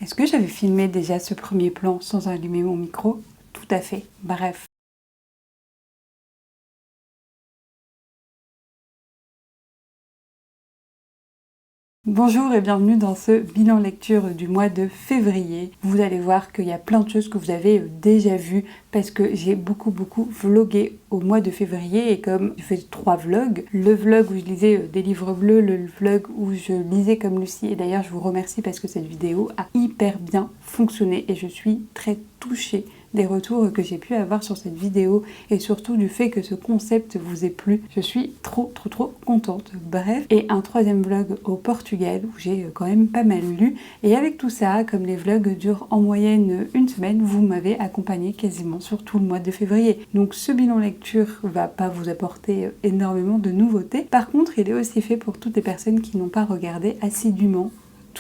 Est-ce que j'avais filmé déjà ce premier plan sans allumer mon micro? Tout à fait. Bref. Bonjour et bienvenue dans ce bilan lecture du mois de février. Vous allez voir qu'il y a plein de choses que vous avez déjà vues parce que j'ai beaucoup vlogué au mois de février et comme je fais 3 vlogs, le vlog où je lisais des livres bleus, le vlog où je lisais comme Lucie, et d'ailleurs je vous remercie parce que cette vidéo a hyper bien fonctionné et je suis très touchée des retours que j'ai pu avoir sur cette vidéo et surtout du fait que ce concept vous ait plu. Je suis trop contente. Bref, et un troisième vlog au Portugal où j'ai quand même pas mal lu, et avec tout ça, comme les vlogs durent en moyenne une semaine, vous m'avez accompagné quasiment sur tout le mois de février. Donc ce bilan lecture va pas vous apporter énormément de nouveautés. Par contre, il est aussi fait pour toutes les personnes qui n'ont pas regardé assidûment,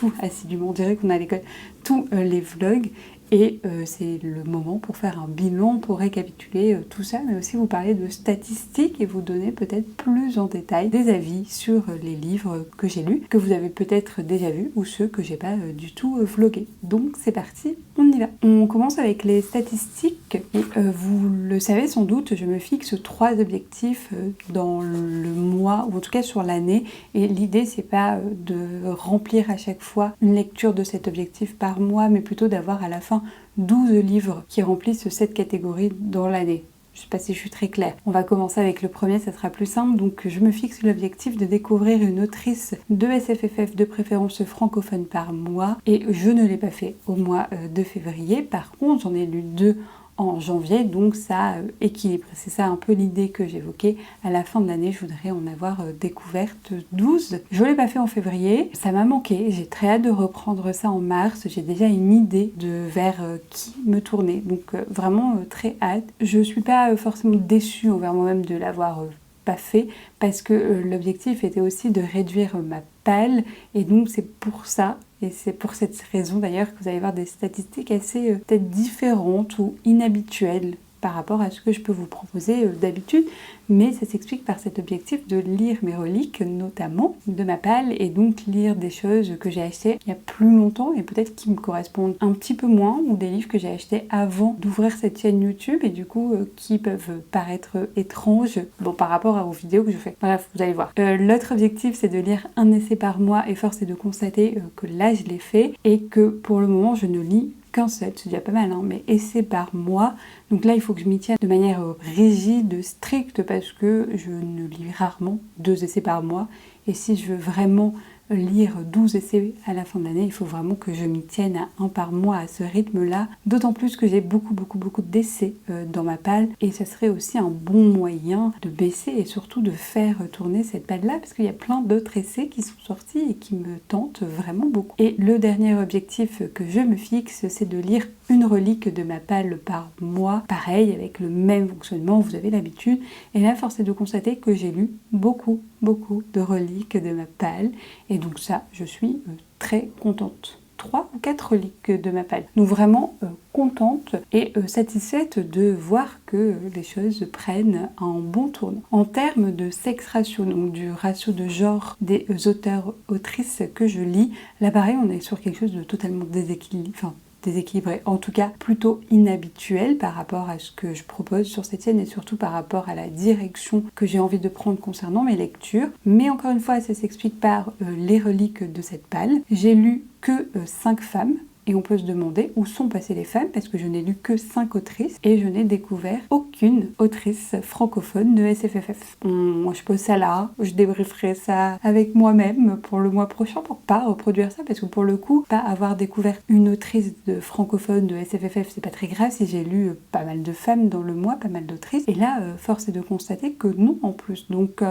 on dirait qu'on a à l'école, tous les vlogs. Et c'est le moment pour faire un bilan, pour récapituler tout ça, mais aussi vous parler de statistiques et vous donner peut-être plus en détail des avis sur les livres que j'ai lus, que vous avez peut-être déjà vus ou ceux que j'ai pas du tout vlogués. Donc c'est parti, on y va. On commence avec les statistiques. Et, vous le savez sans doute, je me fixe 3 objectifs dans le mois, ou en tout cas sur l'année. Et l'idée c'est pas de remplir à chaque fois une lecture de cet objectif par mois, mais plutôt d'avoir à la fin 12 livres qui remplissent cette catégorie dans l'année. Je sais pas si je suis très claire. On va commencer avec le premier, ça sera plus simple. Donc je me fixe l'objectif de découvrir une autrice de SFFF de préférence francophone par mois. Et je ne l'ai pas fait au mois de février. Par contre, j'en ai lu 2 en janvier, donc ça équilibre. C'est ça un peu l'idée que j'évoquais. À la fin de l'année, je voudrais en avoir découverte 12. Je l'ai pas fait en février, ça m'a manqué. J'ai très hâte de reprendre ça en mars. J'ai déjà une idée de vers qui me tourner, donc vraiment très hâte. Je suis pas forcément déçue envers moi-même de l'avoir pas fait, parce que l'objectif était aussi de réduire ma palle, et donc c'est pour ça. Et c'est pour cette raison d'ailleurs que vous allez voir des statistiques assez peut-être différentes ou inhabituelles par rapport à ce que je peux vous proposer d'habitude, mais ça s'explique par cet objectif de lire mes reliques, notamment de ma palle, et donc lire des choses que j'ai achetées il y a plus longtemps et peut-être qui me correspondent un petit peu moins, ou des livres que j'ai achetés avant d'ouvrir cette chaîne YouTube et du coup qui peuvent paraître étranges par rapport aux vidéos que je fais. Bref, vous allez voir. L'autre objectif c'est de lire un essai par mois, et force est de constater que là je l'ai fait et que pour le moment je ne lis qu'un seul, c'est déjà pas mal, hein, mais essai par mois. Donc là, il faut que je m'y tienne de manière rigide, stricte, parce que je ne lis rarement 2 essais par mois. Et si je veux vraiment lire 12 essais à la fin de l'année, il faut vraiment que je m'y tienne à 1 par mois à ce rythme-là. D'autant plus que j'ai beaucoup d'essais dans ma palle. Et ça serait aussi un bon moyen de baisser et surtout de faire tourner cette palle-là, parce qu'il y a plein d'autres essais qui sont sortis et qui me tentent vraiment beaucoup. Et le dernier objectif que je me fixe, c'est de lire une relique de ma palle par mois. Pareil, avec le même fonctionnement, vous avez l'habitude. Et là, force est de constater que j'ai lu beaucoup de reliques de ma palle. Et donc ça, je suis très contente. 3 ou 4 reliques de ma palle. Donc vraiment contente et satisfaite de voir que les choses prennent un bon tournant. En termes de sex ratio, donc du ratio de genre des auteurs-autrices que je lis, là pareil, on est sur quelque chose de totalement déséquilibré, en tout cas plutôt inhabituel par rapport à ce que je propose sur cette chaîne et surtout par rapport à la direction que j'ai envie de prendre concernant mes lectures. Mais encore une fois, ça s'explique par les reliques de cette palle. J'ai lu que 5 femmes. Et on peut se demander où sont passées les femmes, parce que je n'ai lu que 5 autrices et je n'ai découvert aucune autrice francophone de SFFF. Moi je pose ça là, je débrieferai ça avec moi-même pour le mois prochain pour pas reproduire ça, parce que pour le coup, pas avoir découvert une autrice de francophone de SFFF, c'est pas très grave si j'ai lu pas mal de femmes dans le mois, pas mal d'autrices. Et là, force est de constater que non en plus. Donc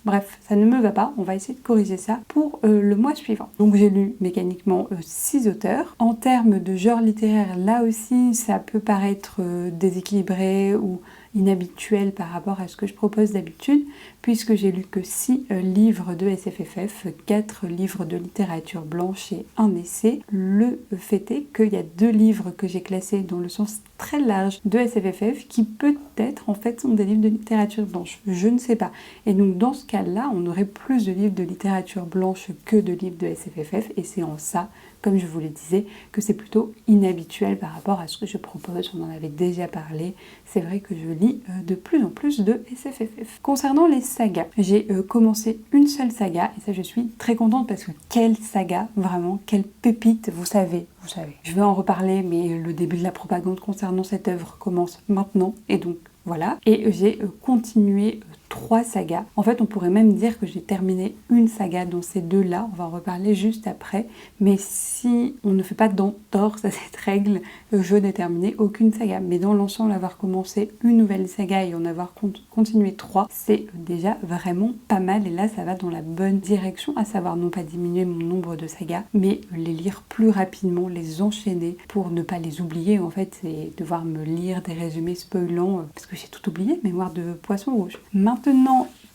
bref, ça ne me va pas, on va essayer de corriger ça pour le mois suivant. Donc j'ai lu mécaniquement 6 auteurs. En termes de genre littéraire, là aussi, ça peut paraître déséquilibré ou inhabituel par rapport à ce que je propose d'habitude, puisque j'ai lu que 6 livres de SFFF, 4 livres de littérature blanche et un essai. Le fait est qu'il y a 2 livres que j'ai classés dans le sens très large de SFFF qui peut-être en fait sont des livres de littérature blanche, je ne sais pas. Et donc dans ce cas-là, on aurait plus de livres de littérature blanche que de livres de SFFF, et c'est en ça, comme je vous le disais, que c'est plutôt inhabituel par rapport à ce que je propose. On en avait déjà parlé, c'est vrai que je lis de plus en plus de SFFF. Concernant les sagas, j'ai commencé une seule saga, et ça je suis très contente parce que quelle saga, vraiment, quelle pépite, vous savez. Je vais en reparler, mais le début de la propagande concernant cette œuvre commence maintenant, et donc voilà. Et j'ai continué 3 sagas. En fait, on pourrait même dire que j'ai terminé une saga dans ces deux-là. On va en reparler juste après. Mais si on ne fait pas d'entorse à cette règle, je n'ai terminé aucune saga. Mais dans l'ensemble, avoir commencé une nouvelle saga et en avoir continué 3, c'est déjà vraiment pas mal. Et là, ça va dans la bonne direction, à savoir non pas diminuer mon nombre de sagas, mais les lire plus rapidement, les enchaîner pour ne pas les oublier. En fait, c'est devoir me lire des résumés spoilants, parce que j'ai tout oublié, mémoire de poisson rouge. Maintenant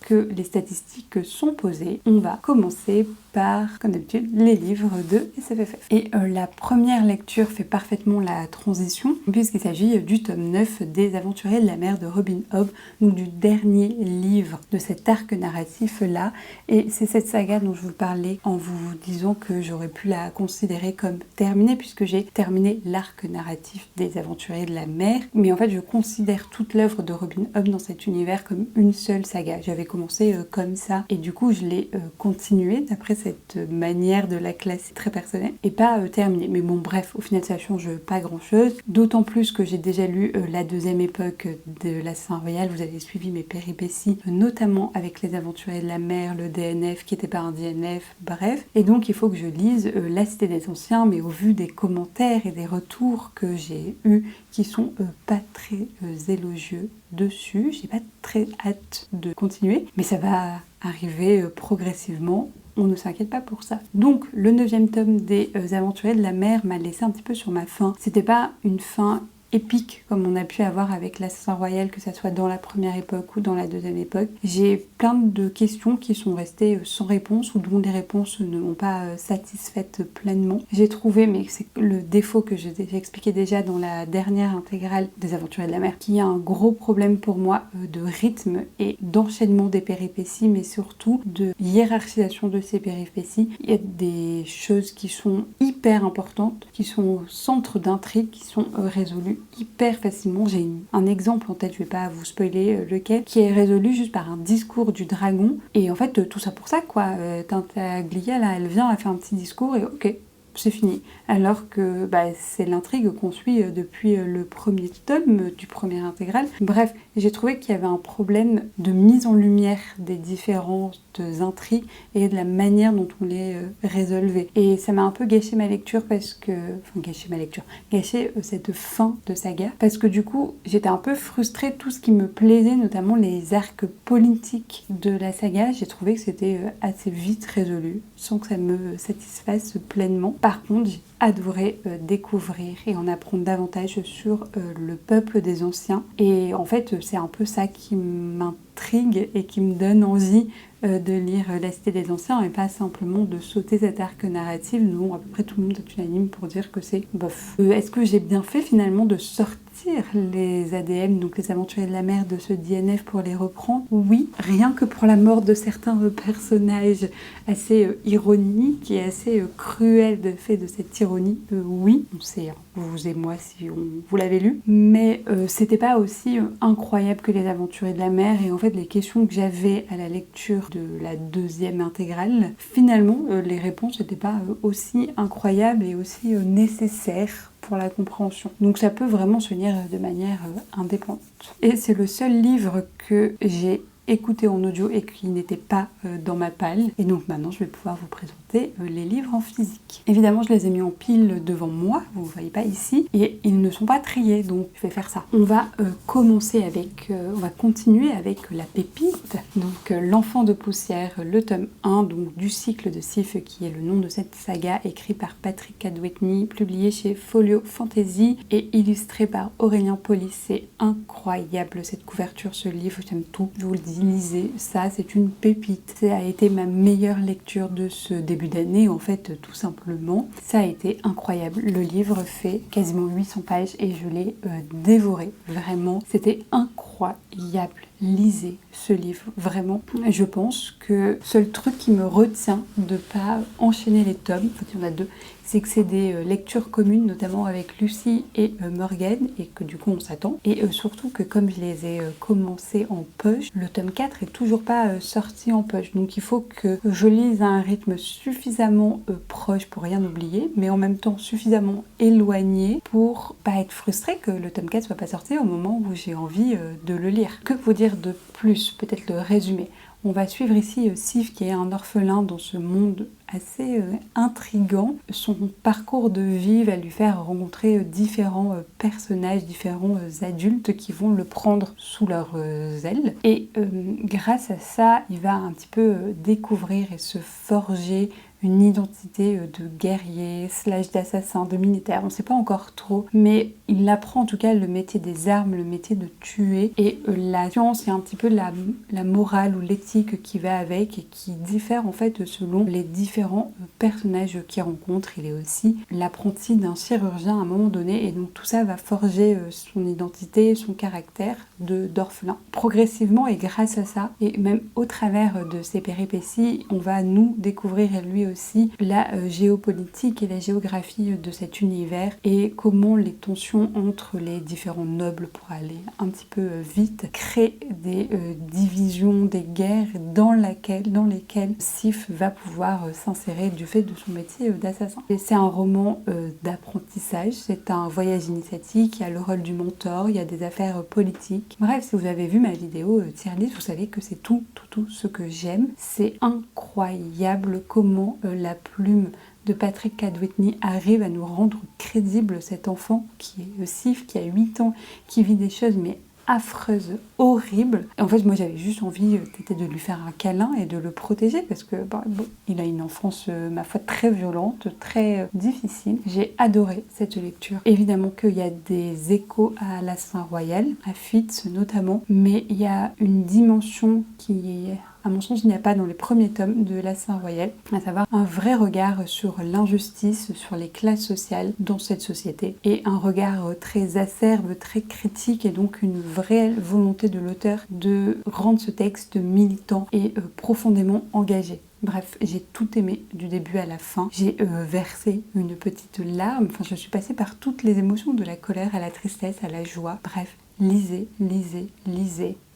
que les statistiques sont posées, on va commencer par, comme d'habitude, les livres de SFFF. Et la première lecture fait parfaitement la transition, puisqu'il s'agit du tome 9 des Aventuriers de la mer de Robin Hobb, donc du dernier livre de cet arc narratif-là. Et c'est cette saga dont je vous parlais en vous disant que j'aurais pu la considérer comme terminée, puisque j'ai terminé l'arc narratif des Aventuriers de la mer. Mais en fait, je considère toute l'œuvre de Robin Hobb dans cet univers comme une seule saga. J'avais commencé comme ça, et du coup, je l'ai continué d'après cette manière de la classer très personnelle, et pas terminée. Mais bon, bref, au final, ça change pas grand-chose. D'autant plus que j'ai déjà lu la deuxième époque de l'Assassin Royal. Vous avez suivi mes péripéties, notamment avec les Aventuriers de la mer, le DNF qui était pas un DNF, bref. Et donc, il faut que je lise La Cité des Anciens, mais au vu des commentaires et des retours que j'ai eus, qui sont pas très élogieux dessus, j'ai pas très hâte de continuer, mais ça va arriver progressivement. On ne s'inquiète pas pour ça. Donc, le 9e tome des Aventuriers de la mer m'a laissé un petit peu sur ma faim. C'était pas une fin épique comme on a pu avoir avec l'Assassin Royal, que ça soit dans la première époque ou dans la deuxième époque. J'ai plein de questions qui sont restées sans réponse, ou dont les réponses ne m'ont pas satisfaite pleinement. J'ai trouvé, mais c'est le défaut que j'ai expliqué déjà dans la dernière intégrale des Aventuriers de la mer, qui a un gros problème pour moi de rythme et d'enchaînement des péripéties, mais surtout de hiérarchisation de ces péripéties. Il y a des choses qui sont hyper importantes, qui sont au centre d'intrigue, qui sont résolues hyper facilement. J'ai un exemple en tête, je vais pas vous spoiler lequel, qui est résolu juste par un discours du dragon, et en fait tout ça pour ça quoi. Tintaglia là, elle vient, elle fait un petit discours et ok, c'est fini. Alors que c'est l'intrigue qu'on suit depuis le premier tome du premier intégral. Bref, j'ai trouvé qu'il y avait un problème de mise en lumière des différentes intrigues et de la manière dont on les résolvait. Et ça m'a un peu gâché ma lecture gâché cette fin de saga, parce que du coup, j'étais un peu frustrée de tout ce qui me plaisait, notamment les arcs politiques de la saga. J'ai trouvé que c'était assez vite résolu, sans que ça me satisfasse pleinement. Par contre, j'ai adoré découvrir et en apprendre davantage sur le peuple des anciens. Et en fait, c'est un peu ça qui m'intrigue et qui me donne envie de lire La Cité des Anciens, et pas simplement de sauter cet arc narratif dont à peu près tout le monde est unanime pour dire que c'est bof. Est-ce que j'ai bien fait finalement de sortir les ADM, donc les Aventuriers de la mer, de ce DNF pour les reprendre? Oui, rien que pour la mort de certains personnages assez ironiques et assez cruels de fait de cette ironie, oui, on sait, vous et moi si vous l'avez lu, mais c'était pas aussi incroyable que les Aventuriers de la mer. Et en fait, les questions que j'avais à la lecture de la deuxième intégrale, finalement les réponses n'étaient pas aussi incroyables et aussi nécessaires pour la compréhension. Donc ça peut vraiment se lire de manière indépendante. Et c'est le seul livre que j'ai écouté en audio et qui n'était pas dans ma palle. Et donc maintenant, je vais pouvoir vous présenter les livres en physique. Évidemment, je les ai mis en pile devant moi, vous ne voyez pas ici, et ils ne sont pas triés, donc je vais faire ça. On va commencer avec, on va continuer avec la pépite, donc L'Enfant de poussière, le tome 1, donc du cycle de Sif, qui est le nom de cette saga, écrit par Patrick Cadwetney, publié chez Folio Fantasy et illustré par Aurélien Polis. C'est incroyable cette couverture, ce livre, j'aime tout, je vous le dis. allez-y, lisez, ça c'est une pépite. Ça a été ma meilleure lecture de ce début d'année, en fait, tout simplement. Ça a été incroyable. Le livre fait quasiment 800 pages et je l'ai dévoré, vraiment. C'était incroyable. Lisez ce livre, vraiment. Je pense que seul truc qui me retient de pas enchaîner les tomes, en fait il y en a 2, c'est que c'est des lectures communes, notamment avec Lucie et Morgane, et que du coup on s'attend. Et surtout que comme je les ai commencés en poche, le tome 4 est toujours pas sorti en poche. Donc il faut que je lise à un rythme suffisamment proche pour rien oublier, mais en même temps suffisamment éloigné pour pas être frustrée que le tome 4 soit pas sorti au moment où j'ai envie de le lire. Que vous dire de plus? Peut-être le résumé. On va suivre ici Sif qui est un orphelin dans ce monde assez intrigant. Son parcours de vie va lui faire rencontrer différents personnages, différents adultes qui vont le prendre sous leurs ailes. Et grâce à ça, il va un petit peu découvrir et se forger une identité de guerrier, / d'assassin, de militaire, on ne sait pas encore trop, mais il apprend en tout cas le métier des armes, le métier de tuer, et la science et un petit peu la morale ou l'éthique qui va avec et qui diffère en fait selon les différents personnages qu'il rencontre. Il est aussi l'apprenti d'un chirurgien à un moment donné, et donc tout ça va forger son identité, son caractère d'orphelin. Progressivement et grâce à ça, et même au travers de ses péripéties, on va nous découvrir lui aussi la géopolitique et la géographie de cet univers et comment les tensions entre les différents nobles, pour aller un petit peu vite, créent des divisions, des guerres dans lesquelles Sif va pouvoir s'insérer du fait de son métier d'assassin. C'est un roman d'apprentissage, c'est un voyage initiatique, il y a le rôle du mentor, il y a des affaires politiques. Bref, si vous avez vu ma vidéo tier list, vous savez que c'est tout ce que j'aime. C'est incroyable comment la plume de Patrick Cadwetney arrive à nous rendre crédible cet enfant qui est Sif, qui a 8 ans, qui vit des choses mais affreuses, horribles. Et en fait, moi j'avais juste envie de lui faire un câlin et de le protéger parce que il a une enfance, ma foi, très violente, très difficile. J'ai adoré cette lecture. Évidemment qu'il y a des échos à l'Assassin Royal, à Fitz notamment, mais il y a une dimension qui est, à mon sens, il n'y a pas dans les premiers tomes de l'Assassin Royal, à savoir un vrai regard sur l'injustice, sur les classes sociales dans cette société, et un regard très acerbe, très critique, et donc une vraie volonté de l'auteur de rendre ce texte militant et profondément engagé. Bref, j'ai tout aimé du début à la fin. J'ai versé une petite larme, enfin je suis passée par toutes les émotions, de la colère à la tristesse, à la joie. Bref, lisez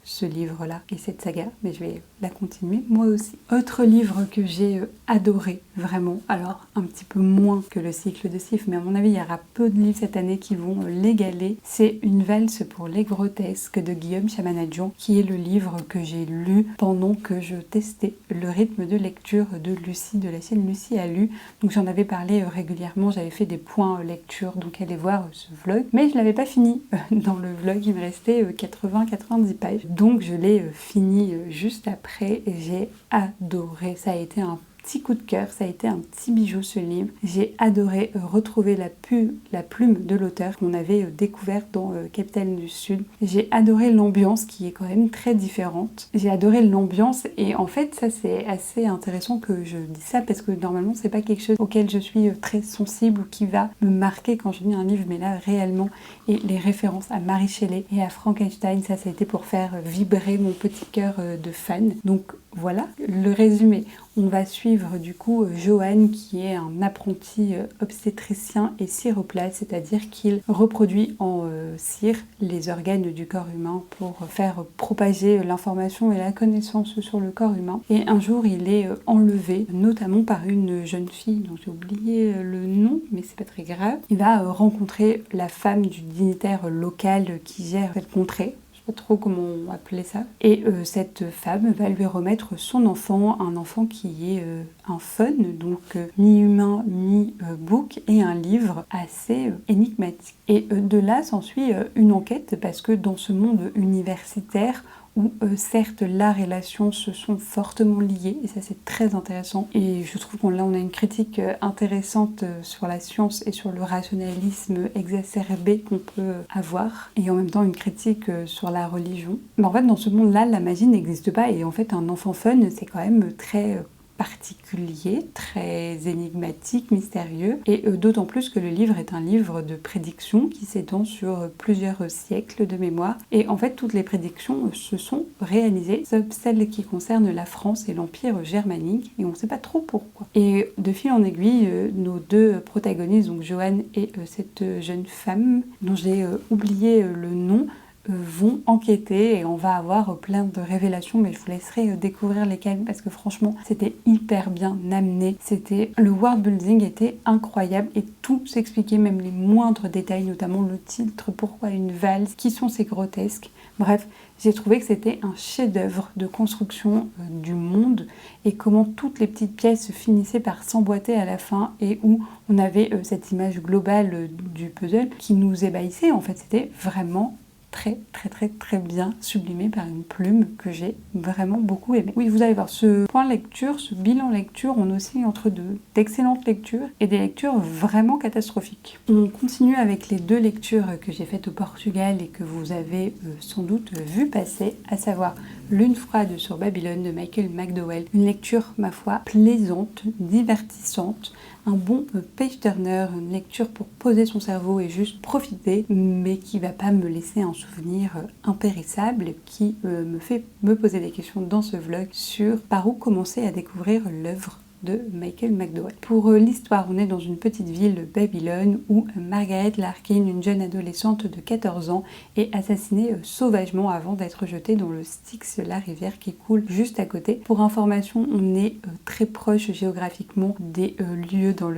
ce livre-là et cette saga, mais je vais la continuer moi aussi. Autre livre que j'ai adoré, vraiment, alors un petit peu moins que le cycle de Sif, mais à mon avis il y aura peu de livres cette année qui vont l'égaler, c'est Une valse pour les grotesques de Guillaume Chamanadjian, qui est le livre que j'ai lu pendant que je testais le rythme de lecture de Lucie, de la chaîne Lucie a lu. Donc j'en avais parlé régulièrement, j'avais fait des points lecture, donc allez voir ce vlog, mais je l'avais pas fini dans le vlog, il me restait 80-90 pages, donc je l'ai fini juste après. J'ai adoré, ça a été un petit coup de cœur, ça a été un petit bijou ce livre. J'ai adoré retrouver la plume de l'auteur qu'on avait découvert dans Capitaine du Sud. J'ai adoré l'ambiance qui est quand même très différente. J'ai adoré l'ambiance et en fait ça c'est assez intéressant que je dise ça parce que normalement c'est pas quelque chose auquel je suis très sensible ou qui va me marquer quand je lis un livre, mais là réellement, et les références à Mary Shelley et à Frankenstein, ça a été pour faire vibrer mon petit cœur de fan. Donc voilà le résumé. On va suivre du coup Johan qui est un apprenti obstétricien et ciroplate, c'est-à-dire qu'il reproduit en cire les organes du corps humain pour faire propager l'information et la connaissance sur le corps humain. Et un jour il est enlevé, notamment par une jeune fille dont j'ai oublié le nom, mais c'est pas très grave. Il va rencontrer la femme du dignitaire local qui gère cette contrée. Pas trop comment appeler ça, et cette femme va lui remettre son enfant, un enfant qui est un faune, donc mi-humain, mi-bouc, et un livre assez énigmatique. Et de là s'ensuit une enquête, parce que dans ce monde universitaire, où certes l'art et la science se sont fortement liés, et ça c'est très intéressant. Et je trouve qu'on là on a une critique intéressante sur la science et sur le rationalisme exacerbé qu'on peut avoir, et en même temps une critique sur la religion. Mais en fait dans ce monde-là, la magie n'existe pas, et en fait un enfant fun c'est quand même très particulier, très énigmatique, mystérieux, et d'autant plus que le livre est un livre de prédictions qui s'étend sur plusieurs siècles de mémoire, et en fait toutes les prédictions se sont réalisées, sauf celles qui concernent la France et l'Empire germanique, et on ne sait pas trop pourquoi. Et de fil en aiguille, nos deux protagonistes, donc Johanne et cette jeune femme dont j'ai oublié le nom, vont enquêter, et on va avoir plein de révélations, mais je vous laisserai découvrir lesquelles parce que franchement c'était hyper bien amené. Le world building était incroyable et tout s'expliquait, même les moindres détails, notamment le titre, pourquoi une valse, qui sont ces grotesques. Bref, j'ai trouvé que c'était un chef-d'œuvre de construction du monde, et comment toutes les petites pièces finissaient par s'emboîter à la fin, et où on avait cette image globale du puzzle qui nous ébahissait. En fait, c'était vraiment très bien sublimé par une plume que j'ai vraiment beaucoup aimé. Oui, vous allez voir, ce point lecture, ce bilan lecture, on oscille entre d'excellentes lectures et des lectures vraiment catastrophiques. On continue avec les deux lectures que j'ai faites au Portugal et que vous avez sans doute vu passer, à savoir Lune froide sur Babylone de Michael McDowell. Une lecture, ma foi, plaisante, divertissante, un bon page-turner, une lecture pour poser son cerveau et juste profiter, mais qui va pas me laisser un souvenir impérissable, qui me fait me poser des questions dans ce vlog sur par où commencer à découvrir l'œuvre de Michael McDowell. Pour l'histoire, on est dans une petite ville, Babylone, où Margaret Larkin, une jeune adolescente de 14 ans, est assassinée sauvagement avant d'être jetée dans le Styx, la rivière qui coule juste à côté. Pour information, on est très proche géographiquement des lieux dans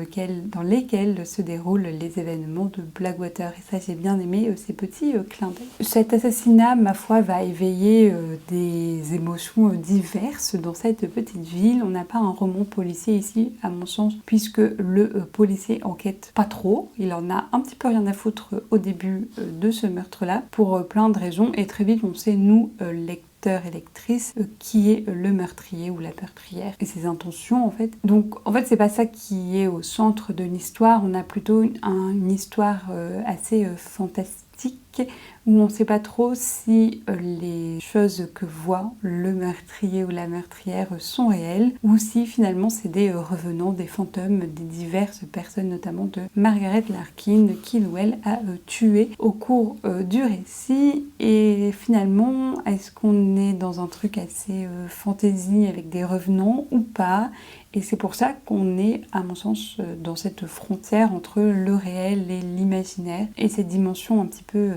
lesquels se déroulent les événements de Blackwater, et ça j'ai bien aimé ces petits clins d'œil. Cet assassinat, ma foi, va éveiller des émotions diverses dans cette petite ville. On n'a pas un roman policier ici, à mon sens, puisque le policier enquête pas trop. Il en a un petit peu rien à foutre au début de ce meurtre-là, pour plein de raisons, et très vite on sait, nous, lecteurs et lectrices, qui est le meurtrier ou la meurtrière et ses intentions en fait. Donc en fait c'est pas ça qui est au centre de l'histoire, on a plutôt une histoire assez fantastique, où on ne sait pas trop si les choses que voit le meurtrier ou la meurtrière sont réelles, ou si finalement c'est des revenants, des fantômes, des diverses personnes, notamment de Margaret Larkin, qui Noël a tué au cours du récit. Et finalement, est-ce qu'on est dans un truc assez fantasy avec des revenants ou pas? Et c'est pour ça qu'on est, à mon sens, dans cette frontière entre le réel et l'imaginaire. Et cette dimension un petit peu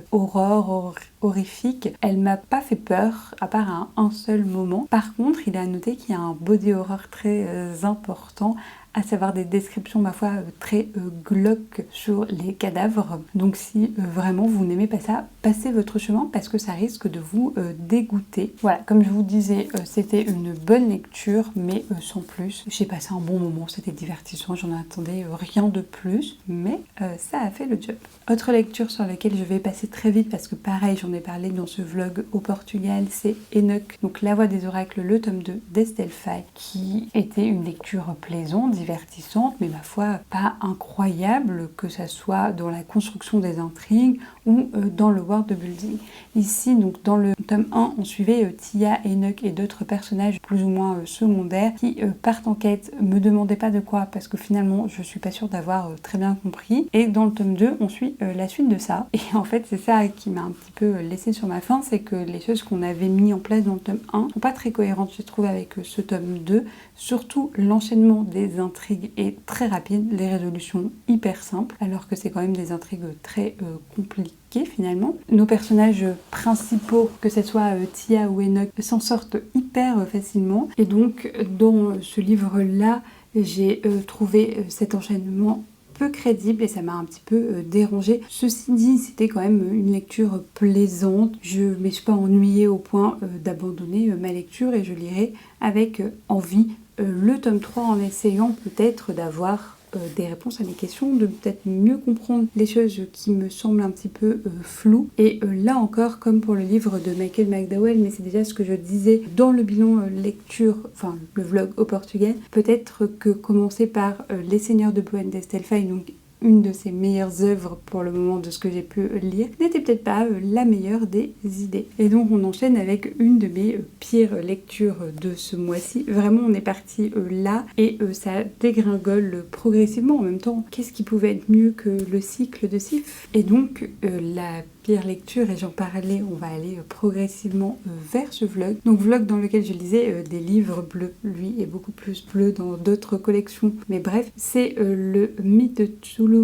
horrifique, elle m'a pas fait peur, à part à un seul moment. Par contre, il est à noter qu'il y a un body horror très important, à savoir des descriptions, ma foi, très glauques sur les cadavres. Donc si vraiment vous n'aimez pas ça, passez votre chemin, parce que ça risque de vous dégoûter. Voilà, comme je vous disais, c'était une bonne lecture, mais sans plus. J'ai passé un bon moment, c'était divertissant, j'en attendais rien de plus, mais ça a fait le job. Autre lecture sur laquelle je vais passer très vite, parce que pareil, j'en ai parlé dans ce vlog au Portugal, c'est Enoch, donc La Voix des Oracles, le tome 2 d'Estelle Faye, qui était une lecture plaisante, divertissante, mais ma foi pas incroyable, que ça soit dans la construction des intrigues ou dans le world building. Ici, donc dans le tome 1, on suivait Tia, Enoch et d'autres personnages plus ou moins secondaires qui partent en quête. Me demandez pas de quoi, parce que finalement je suis pas sûre d'avoir très bien compris. Et dans le tome 2, on suit la suite de ça. Et en fait c'est ça qui m'a un petit peu laissé sur ma faim, c'est que les choses qu'on avait mis en place dans le tome 1 sont pas très cohérentes, je trouve, avec ce tome 2. Surtout l'enchaînement des intrigues est très rapide, les résolutions hyper simples, alors que c'est quand même des intrigues très compliquées finalement. Nos personnages principaux, que ce soit Tia ou Enoch, s'en sortent hyper facilement, et donc dans ce livre-là, j'ai trouvé cet enchaînement peu crédible et ça m'a un petit peu dérangée. Ceci dit, c'était quand même une lecture plaisante. Je ne me suis pas ennuyée au point d'abandonner ma lecture, et je lirai avec envie le tome 3 en essayant peut-être d'avoir des réponses à mes questions, de peut-être mieux comprendre les choses qui me semblent un petit peu floues. Et là encore, comme pour le livre de Michael McDowell, mais c'est déjà ce que je disais dans le bilan lecture, enfin le vlog au portugais, peut-être que commencer par Les Seigneurs de Bohème d'Estelle Faye, donc une de ses meilleures œuvres pour le moment de ce que j'ai pu lire, n'était peut-être pas la meilleure des idées. Et donc on enchaîne avec une de mes pires lectures de ce mois-ci. Vraiment on est parti là et ça dégringole progressivement. En même temps, qu'est-ce qui pouvait être mieux que le cycle de Sif? Et donc la pire lecture, et j'en parlais, on va aller progressivement vers ce vlog. Donc vlog dans lequel je lisais des livres bleus. Lui est beaucoup plus bleu dans d'autres collections. Mais bref, c'est le mythe de Cthulhu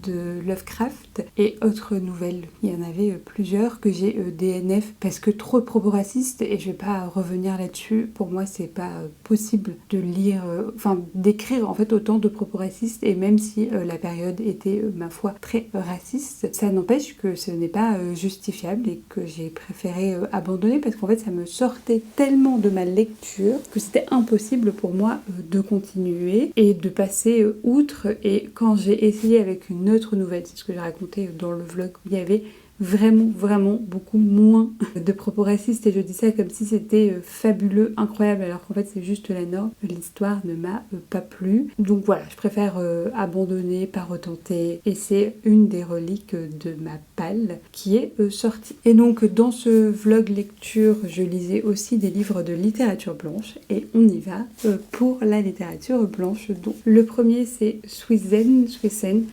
de Lovecraft et autres nouvelles. Il y en avait plusieurs que j'ai DNF parce que trop de propos racistes et je vais pas revenir là-dessus. Pour moi, c'est pas possible de lire, d'écrire en fait autant de propos racistes et même si la période était, ma foi, très raciste, ça n'empêche que ce n'est pas justifiable et que j'ai préféré abandonner parce qu'en fait, ça me sortait tellement de ma lecture que c'était impossible pour moi de continuer et de passer outre. Et quand j'ai essayé avec une autre nouvelle, c'est ce que j'ai raconté dans le vlog, il y avait vraiment beaucoup moins de propos racistes et je dis ça comme si c'était fabuleux, incroyable alors qu'en fait c'est juste la norme. L'histoire ne m'a pas plu, donc voilà, je préfère abandonner, pas retenter et c'est une des reliques de ma palle qui est sortie. Et donc dans ce vlog lecture je lisais aussi des livres de littérature blanche et on y va pour la littérature blanche, dont le premier c'est Suisen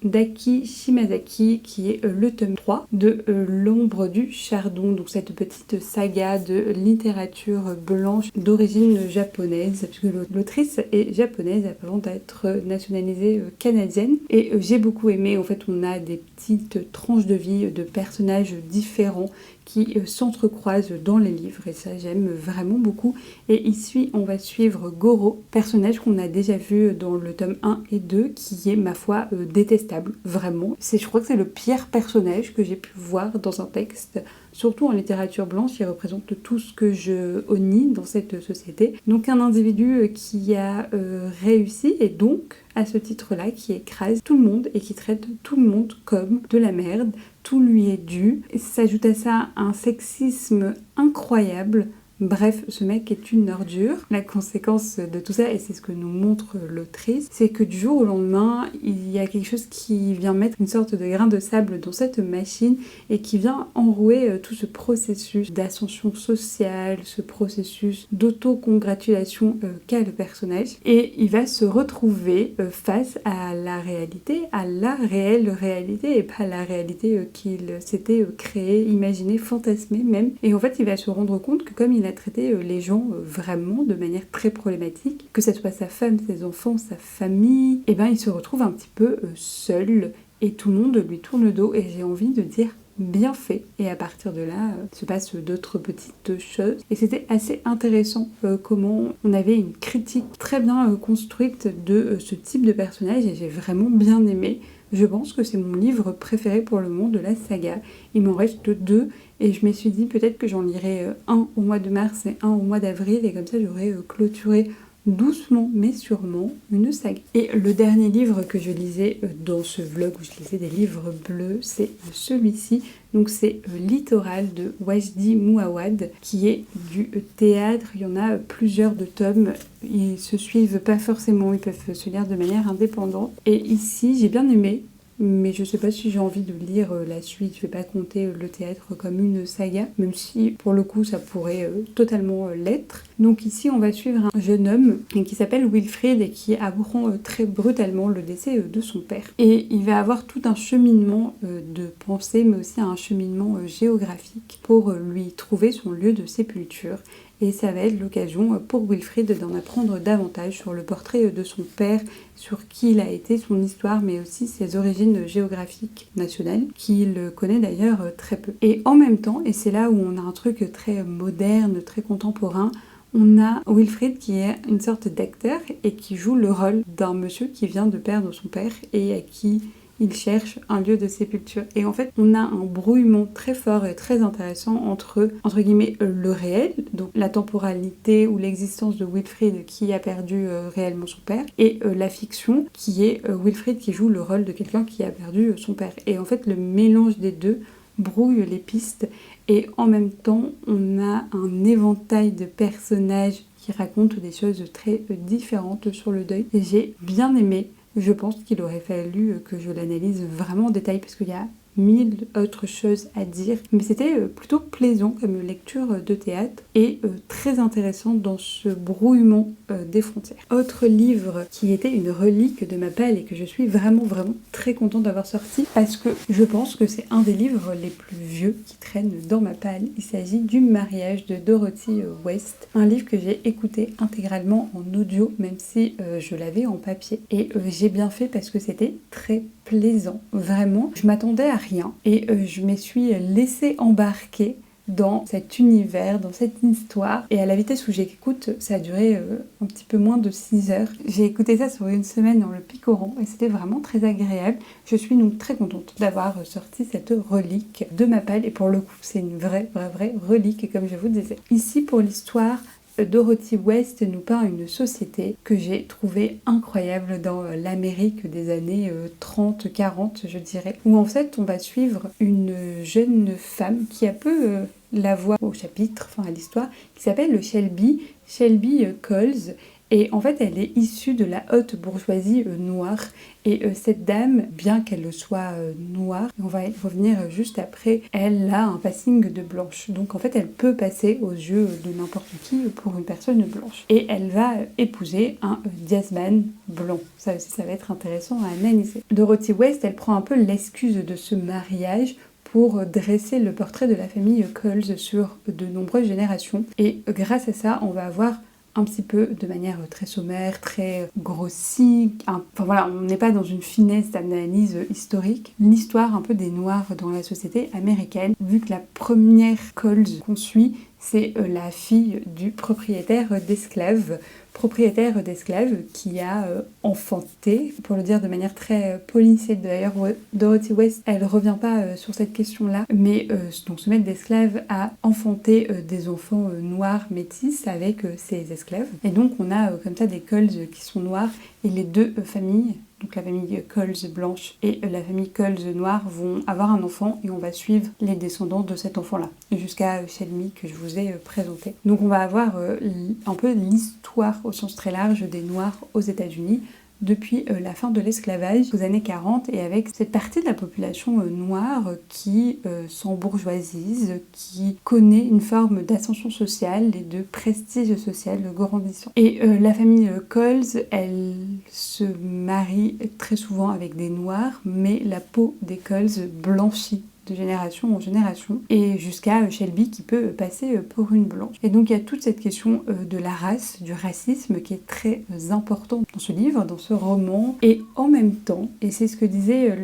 d'Aki Shimazaki qui est le tome 3 de L'ombre du chardon, donc cette petite saga de littérature blanche d'origine japonaise, puisque l'autrice est japonaise avant d'être nationalisée canadienne. Et j'ai beaucoup aimé, en fait on a des petites tranches de vie de personnages différents qui s'entrecroisent dans les livres et ça j'aime vraiment beaucoup. Et ici on va suivre Goro, personnage qu'on a déjà vu dans le tome 1 et 2 qui est ma foi détestable, vraiment. Je crois que c'est le pire personnage que j'ai pu voir dans un texte, surtout en littérature blanche. Il représente tout ce que je honnie dans cette société. Donc un individu qui a réussi et donc à ce titre-là qui écrase tout le monde et qui traite tout le monde comme de la merde. Tout lui est dû. Et s'ajoute à ça un sexisme incroyable. Bref, ce mec est une ordure. La conséquence de tout ça, et c'est ce que nous montre l'autrice, c'est que du jour au lendemain, il y a quelque chose qui vient mettre une sorte de grain de sable dans cette machine et qui vient enrouer tout ce processus d'ascension sociale, ce processus d'autocongratulation qu'a le personnage. Et il va se retrouver face à la réalité, à la réelle réalité et pas la réalité qu'il s'était créée, imaginée, fantasmée même. Et en fait, il va se rendre compte que comme il a traité les gens vraiment de manière très problématique, que ce soit sa femme, ses enfants, sa famille, et ben il se retrouve un petit peu seul et tout le monde lui tourne le dos et j'ai envie de dire bien fait. Et à partir de là, se passent d'autres petites choses. Et c'était assez intéressant comment on avait une critique très bien construite de ce type de personnage et j'ai vraiment bien aimé. Je pense que c'est mon livre préféré pour le moment de la saga. Il m'en reste 2 et je me suis dit peut-être que j'en lirai un au mois de mars et un au mois d'avril et comme ça j'aurais clôturé doucement mais sûrement une saga. Et le dernier livre que je lisais dans ce vlog où je lisais des livres bleus, c'est celui-ci. Donc c'est Littoral de Wajdi Mouawad qui est du théâtre. Il y en a plusieurs de tomes. Ils se suivent pas forcément, ils peuvent se lire de manière indépendante. Et ici j'ai bien aimé. Mais je sais pas si j'ai envie de lire la suite, je vais pas compter le théâtre comme une saga, même si pour le coup ça pourrait totalement l'être. Donc ici on va suivre un jeune homme qui s'appelle Wilfrid et qui apprend très brutalement le décès de son père. Et il va avoir tout un cheminement de pensée mais aussi un cheminement géographique pour lui trouver son lieu de sépulture. Et ça va être l'occasion pour Wilfrid d'en apprendre davantage sur le portrait de son père, sur qui il a été, son histoire, mais aussi ses origines géographiques nationales, qu'il connaît d'ailleurs très peu. Et en même temps, et c'est là où on a un truc très moderne, très contemporain, on a Wilfrid qui est une sorte d'acteur et qui joue le rôle d'un monsieur qui vient de perdre son père et à qui il cherche un lieu de sépulture. Et en fait, on a un brouillement très fort et très intéressant entre guillemets, le réel, donc la temporalité ou l'existence de Wilfrid qui a perdu réellement son père, et la fiction qui est Wilfrid qui joue le rôle de quelqu'un qui a perdu son père. Et en fait, le mélange des deux brouille les pistes, et en même temps, on a un éventail de personnages qui racontent des choses très différentes sur le deuil. Et j'ai bien aimé. Je pense qu'il aurait fallu que je l'analyse vraiment en détail parce qu'il y a 1000 autres choses à dire, mais c'était plutôt plaisant comme lecture de théâtre et très intéressant dans ce brouillement des frontières. Autre livre qui était une relique de ma palle et que je suis vraiment très contente d'avoir sorti parce que je pense que c'est un des livres les plus vieux qui traînent dans ma palle. Il s'agit du mariage de Dorothy West, un livre que j'ai écouté intégralement en audio même si je l'avais en papier, et j'ai bien fait parce que c'était très plaisant, vraiment. Je m'attendais à rien et je me suis laissée embarquer dans cet univers, dans cette histoire, et à la vitesse où j'écoute, ça a duré un petit peu moins de 6 heures. J'ai écouté ça sur une semaine dans le picorant et c'était vraiment très agréable. Je suis donc très contente d'avoir sorti cette relique de ma palle, et pour le coup c'est une vraie relique comme je vous disais. Ici pour l'histoire, Dorothy West nous peint une société que j'ai trouvée incroyable dans l'Amérique des années 30-40 je dirais, où en fait on va suivre une jeune femme qui a peu la voix au chapitre, enfin à l'histoire, qui s'appelle Shelby Coles. Et en fait, elle est issue de la haute bourgeoisie noire. Et cette dame, bien qu'elle soit noire, on va y revenir juste après, elle a un passing de blanche. Donc en fait, elle peut passer aux yeux de n'importe qui pour une personne blanche. Et elle va épouser un jazzman blanc. Ça aussi, ça va être intéressant à analyser. Dorothy West, elle prend un peu l'excuse de ce mariage pour dresser le portrait de la famille Coles sur de nombreuses générations. Et grâce à ça, on va avoir un petit peu de manière très sommaire, très grossie. Enfin voilà, on n'est pas dans une finesse d'analyse historique. L'histoire un peu des Noirs dans la société américaine, vu que la première Coles qu'on suit, c'est la fille du propriétaire d'esclaves qui a enfanté, pour le dire de manière très policière. D'ailleurs, Dorothy West, elle revient pas sur cette question-là, mais donc ce maître d'esclaves a enfanté des enfants noirs métis avec ses esclaves. Et donc on a comme ça des Coles qui sont noirs, et les deux familles, donc la famille Coles blanche et la famille Coles noire, vont avoir un enfant, et on va suivre les descendants de cet enfant-là, jusqu'à Shelby que je vous ai présenté. Donc on va avoir un peu l'histoire au sens très large des Noirs aux États-Unis depuis la fin de l'esclavage aux années 40, et avec cette partie de la population noire qui s'embourgeoisise, qui connaît une forme d'ascension sociale et de prestige social grandissant. Et la famille Coles, elle se marie très souvent avec des Noirs, mais la peau des Coles blanchit de génération en génération, et jusqu'à Shelby qui peut passer pour une blanche. Et donc il y a toute cette question de la race, du racisme, qui est très important dans ce livre, dans ce roman, et en même temps, et c'est ce que disait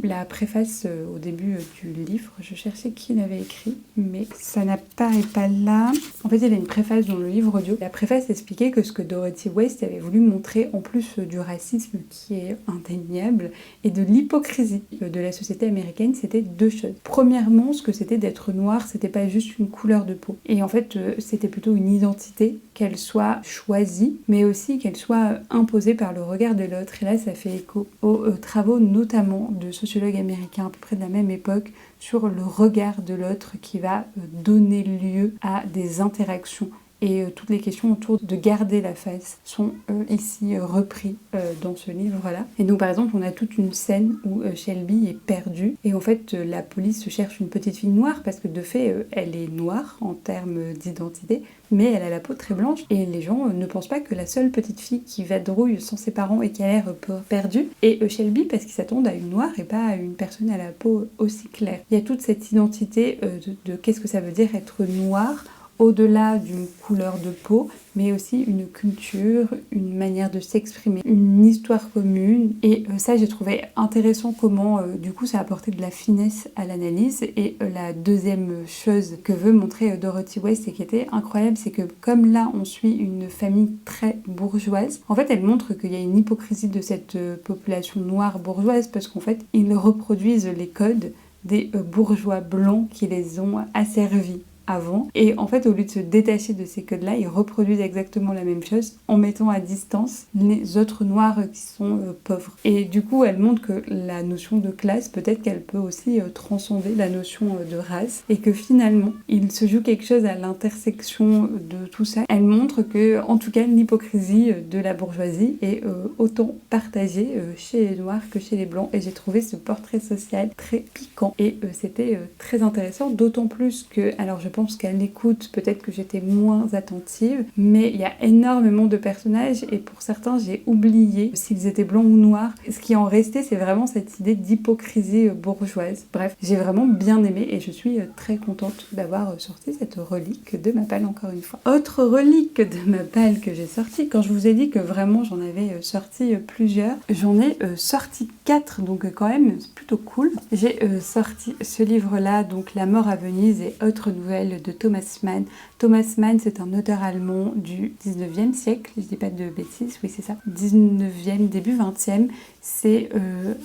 la préface au début du livre, je cherchais qui l'avait écrit, mais ça n'apparaît pas là. En fait, il y avait une préface dans le livre audio. La préface expliquait que ce que Dorothy West avait voulu montrer, en plus du racisme qui est indéniable, et de l'hypocrisie de la société américaine, c'était deux choses. Premièrement, ce que c'était d'être noir, c'était pas juste une couleur de peau. Et en fait, c'était plutôt une identité, qu'elle soit choisie, mais aussi qu'elle soit imposée par le regard de l'autre. Et là, ça fait écho aux travaux notamment de sociologues américains à peu près de la même époque sur le regard de l'autre qui va donner lieu à des interactions. Et toutes les questions autour de garder la face sont ici reprises dans ce livre-là. Et donc par exemple, on a toute une scène où Shelby est perdue, et en fait la police cherche une petite fille noire parce que de fait elle est noire en termes d'identité, mais elle a la peau très blanche, et les gens ne pensent pas que la seule petite fille qui vadrouille sans ses parents et qui a l'air perdue est Shelby, parce qu'ils s'attendent à une noire et pas à une personne à la peau aussi claire. Il y a toute cette identité de qu'est-ce que ça veut dire être noir au-delà d'une couleur de peau, mais aussi une culture, une manière de s'exprimer, une histoire commune. Et ça, j'ai trouvé intéressant comment, du coup, ça apportait de la finesse à l'analyse. Et la deuxième chose que veut montrer Dorothy West et qui était incroyable, c'est que comme là, on suit une famille très bourgeoise, en fait, elle montre qu'il y a une hypocrisie de cette population noire bourgeoise parce qu'en fait, ils reproduisent les codes des bourgeois blancs qui les ont asservis avant. Et en fait, au lieu de se détacher de ces codes-là, ils reproduisent exactement la même chose en mettant à distance les autres noirs qui sont pauvres. Et du coup, elle montre que la notion de classe, peut-être qu'elle peut aussi transcender la notion de race et que finalement, il se joue quelque chose à l'intersection de tout ça. Elle montre que, en tout cas, l'hypocrisie de la bourgeoisie est autant partagée chez les noirs que chez les blancs. Et j'ai trouvé ce portrait social très piquant et c'était très intéressant, d'autant plus que, alors je pense qu'à l'écoute, peut-être que j'étais moins attentive, mais il y a énormément de personnages et pour certains, j'ai oublié s'ils étaient blancs ou noirs. Ce qui en restait, c'est vraiment cette idée d'hypocrisie bourgeoise. Bref, j'ai vraiment bien aimé et je suis très contente d'avoir sorti cette relique de ma palle encore une fois. Autre relique de ma palle que j'ai sortie, quand je vous ai dit que vraiment j'en avais sorti plusieurs, j'en ai sorti 4, donc quand même c'est plutôt cool. J'ai sorti ce livre-là, donc La mort à Venise et autres nouvelles de Thomas Mann. Thomas Mann, c'est un auteur allemand du 19e siècle, je dis pas de bêtises, oui c'est ça, 19e, début 20e. C'est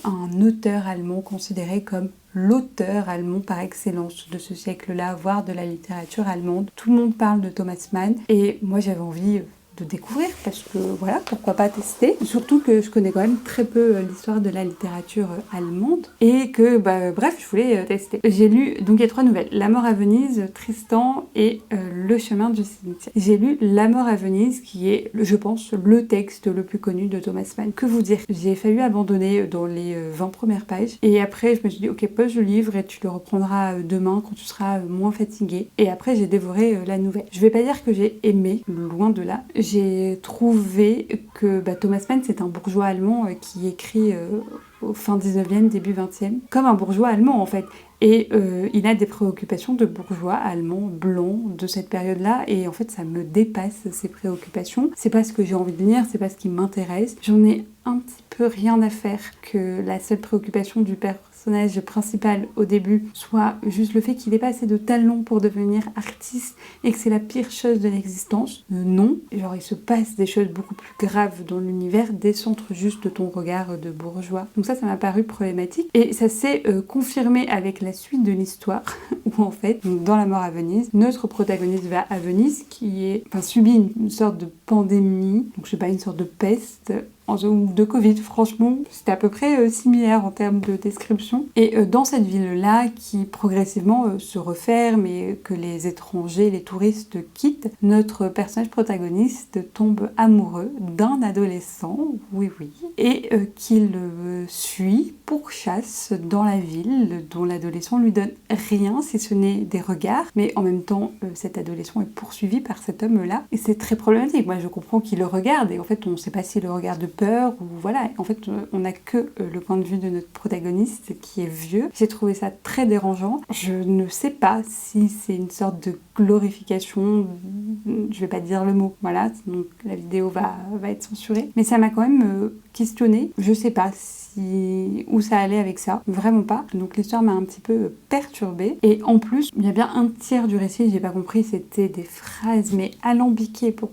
un auteur allemand considéré comme l'auteur allemand par excellence de ce siècle-là, voire de la littérature allemande. Tout le monde parle de Thomas Mann et moi j'avais envie de découvrir parce que voilà, pourquoi pas tester, surtout que je connais quand même très peu l'histoire de la littérature allemande et que bref, je voulais tester. J'ai lu, donc il y a 3 nouvelles, La mort à Venise, Tristan et Le chemin du cimetière. J'ai lu La mort à Venise qui est, je pense, le texte le plus connu de Thomas Mann. Que vous dire, j'ai failli abandonner dans les 20 premières pages et après je me suis dit ok, pose le livre et tu le reprendras demain quand tu seras moins fatigué, et après j'ai dévoré la nouvelle. Je vais pas dire que j'ai aimé, loin de là. J'ai trouvé que Thomas Mann, c'est un bourgeois allemand qui écrit au fin 19e, début 20e, comme un bourgeois allemand en fait. Et il a des préoccupations de bourgeois allemands blancs de cette période-là, et en fait ça me dépasse ces préoccupations. C'est pas ce que j'ai envie de lire, c'est pas ce qui m'intéresse. J'en ai un petit peu rien à faire que la seule préoccupation du personnage principal au début soit juste le fait qu'il n'ait pas assez de talent pour devenir artiste et que c'est la pire chose de l'existence. Non, genre il se passe des choses beaucoup plus graves dans l'univers, décentre juste de ton regard de bourgeois. Donc ça m'a paru problématique et ça s'est confirmé avec la suite de l'histoire où en fait, dans La mort à Venise, notre protagoniste va à Venise subit une sorte de pandémie, donc je sais pas, une sorte de peste ou de Covid, franchement, c'était à peu près similaire en termes de description. Et dans cette ville-là, qui progressivement se referme et que les étrangers, les touristes quittent, notre personnage protagoniste tombe amoureux d'un adolescent, oui, et qu'il suit, pourchasse dans la ville, dont l'adolescent lui donne rien, si ce n'est des regards, mais en même temps, cet adolescent est poursuivi par cet homme-là, et c'est très problématique. Moi, je comprends qu'il le regarde, et en fait, on ne sait pas s'il le regarde de peur, ou voilà, en fait, on n'a que le point de vue de notre protagoniste, qui est vieux. J'ai trouvé ça très dérangeant. Je ne sais pas si c'est une sorte de glorification, je vais pas dire le mot, voilà, donc la vidéo va être censurée, mais ça m'a quand même questionnée. Je sais pas où ça allait avec ça, vraiment pas. Donc l'histoire m'a un petit peu perturbée. Et en plus, il y a bien un tiers du récit, j'ai pas compris, c'était des phrases mais alambiquées pour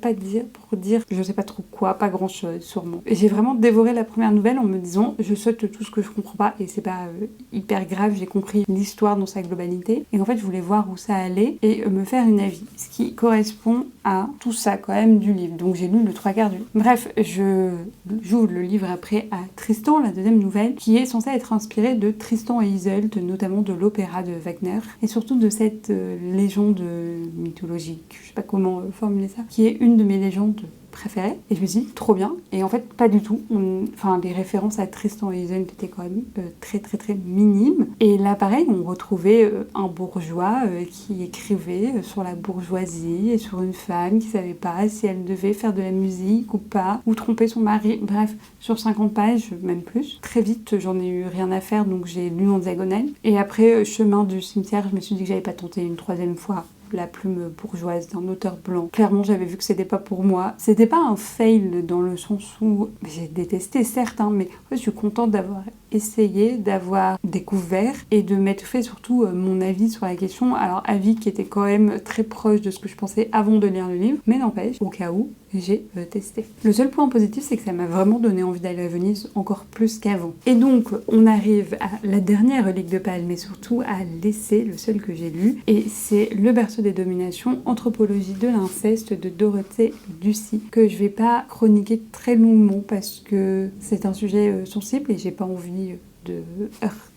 dire je sais pas trop quoi, pas grand chose sûrement. J'ai vraiment dévoré la première nouvelle en me disant je saute tout ce que je comprends pas et c'est pas hyper grave, j'ai compris l'histoire dans sa globalité. Et en fait, je voulais voir où ça allait et me faire une avis, ce qui correspond à tout ça quand même du livre. Donc j'ai lu le 3/4 du livre. Bref, je j'ouvre le livre après à Tristan, la deuxième nouvelle, qui est censée être inspirée de Tristan et Isolde, notamment de l'opéra de Wagner, et surtout de cette légende mythologique, je sais pas comment formuler ça, qui est une de mes légendes préférée. Et je me suis dit, trop bien. Et en fait, pas du tout. Les références à Tristan et Isolde étaient quand même très minimes. Et là, pareil, on retrouvait un bourgeois qui écrivait sur la bourgeoisie et sur une femme qui savait pas si elle devait faire de la musique ou pas, ou tromper son mari. Bref, sur 50 pages, même plus. Très vite, j'en ai eu rien à faire, donc j'ai lu en diagonale. Et après, chemin du cimetière, je me suis dit que j'allais pas tenter une 3e fois. La plume bourgeoise d'un auteur blanc. Clairement, j'avais vu que c'était pas pour moi. C'était pas un fail dans le sens où j'ai détesté certes, mais je suis contente d'avoir essayé, d'avoir découvert et de m'être fait surtout mon avis sur la question. Alors avis qui était quand même très proche de ce que je pensais avant de lire le livre, mais n'empêche, au cas où, j'ai testé. Le seul point positif, c'est que ça m'a vraiment donné envie d'aller à Venise encore plus qu'avant. Et donc, on arrive à la dernière relique de Pâle, mais surtout à l'essai, le seul que j'ai lu, et c'est Le berceau des dominations, anthropologie de l'inceste de Dorothée Ducy, que je vais pas chroniquer très longuement parce que c'est un sujet sensible et j'ai pas envie de heurter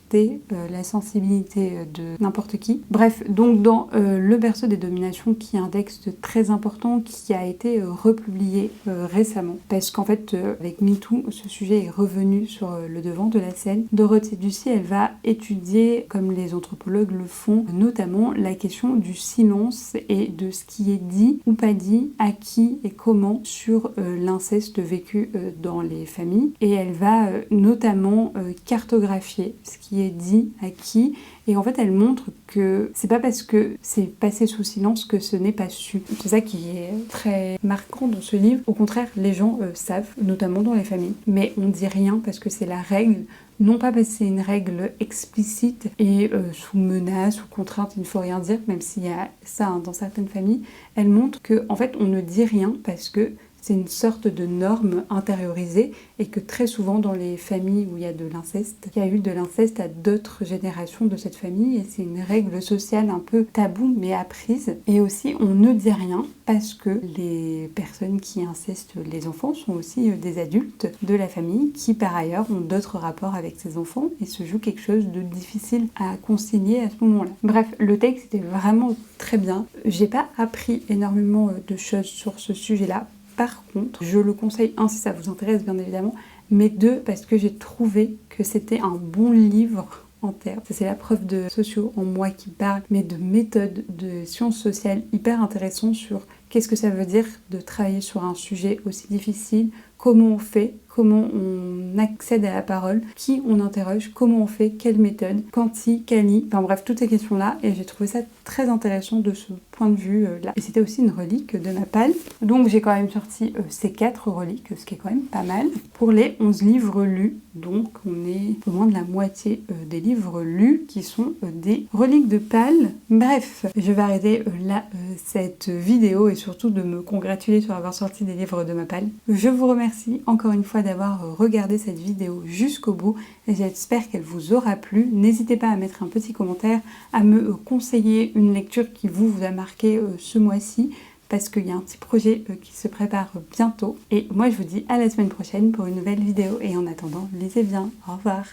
la sensibilité de n'importe qui. Bref, donc dans Le berceau des dominations, qui est un texte très important qui a été republié récemment, parce qu'en fait avec MeToo, ce sujet est revenu sur le devant de la scène. Dorothée Ducy, elle va étudier, comme les anthropologues le font, notamment la question du silence et de ce qui est dit ou pas dit, à qui et comment sur l'inceste vécu dans les familles. Et elle va notamment cartographier ce qui est dit à qui, et en fait elle montre que c'est pas parce que c'est passé sous silence que ce n'est pas su. C'est ça qui est très marquant dans ce livre. Au contraire, les gens savent, notamment dans les familles, mais on dit rien parce que c'est la règle, non pas parce que c'est une règle explicite et sous menace ou contrainte, il ne faut rien dire, même s'il y a ça dans certaines familles. Elle montre que en fait on ne dit rien parce que c'est une sorte de norme intériorisée et que très souvent dans les familles où il y a de l'inceste, il y a eu de l'inceste à d'autres générations de cette famille et c'est une règle sociale un peu taboue mais apprise. Et aussi on ne dit rien parce que les personnes qui incestent les enfants sont aussi des adultes de la famille qui par ailleurs ont d'autres rapports avec ces enfants et se joue quelque chose de difficile à concilier à ce moment-là. Bref, le texte était vraiment très bien. J'ai pas appris énormément de choses sur ce sujet-là. Par contre, je le conseille, un, si ça vous intéresse bien évidemment, mais deux, parce que j'ai trouvé que c'était un bon livre en termes. C'est la prof de sociaux en moi qui parle, mais de méthodes de sciences sociales hyper intéressantes sur qu'est-ce que ça veut dire de travailler sur un sujet aussi difficile, comment on fait, comment on accède à la parole, qui on interroge, comment on fait, quelle méthode, quanti, quali, enfin bref, toutes ces questions-là, et j'ai trouvé ça très intéressant de ce point de vue-là. Et c'était aussi une relique de ma palle, donc j'ai quand même sorti ces 4 reliques, ce qui est quand même pas mal, pour les 11 livres lus, donc on est au moins de la moitié des livres lus qui sont des reliques de palle. Bref, je vais arrêter là cette vidéo et surtout de me congratuler sur avoir sorti des livres de ma palle. Je vous remercie encore une fois d'avoir regardé cette vidéo jusqu'au bout et j'espère qu'elle vous aura plu. N'hésitez pas à mettre un petit commentaire, à me conseiller une lecture qui vous a marqué ce mois-ci parce qu'il y a un petit projet qui se prépare bientôt. Et moi je vous dis à la semaine prochaine pour une nouvelle vidéo et en attendant, lisez bien. Au revoir.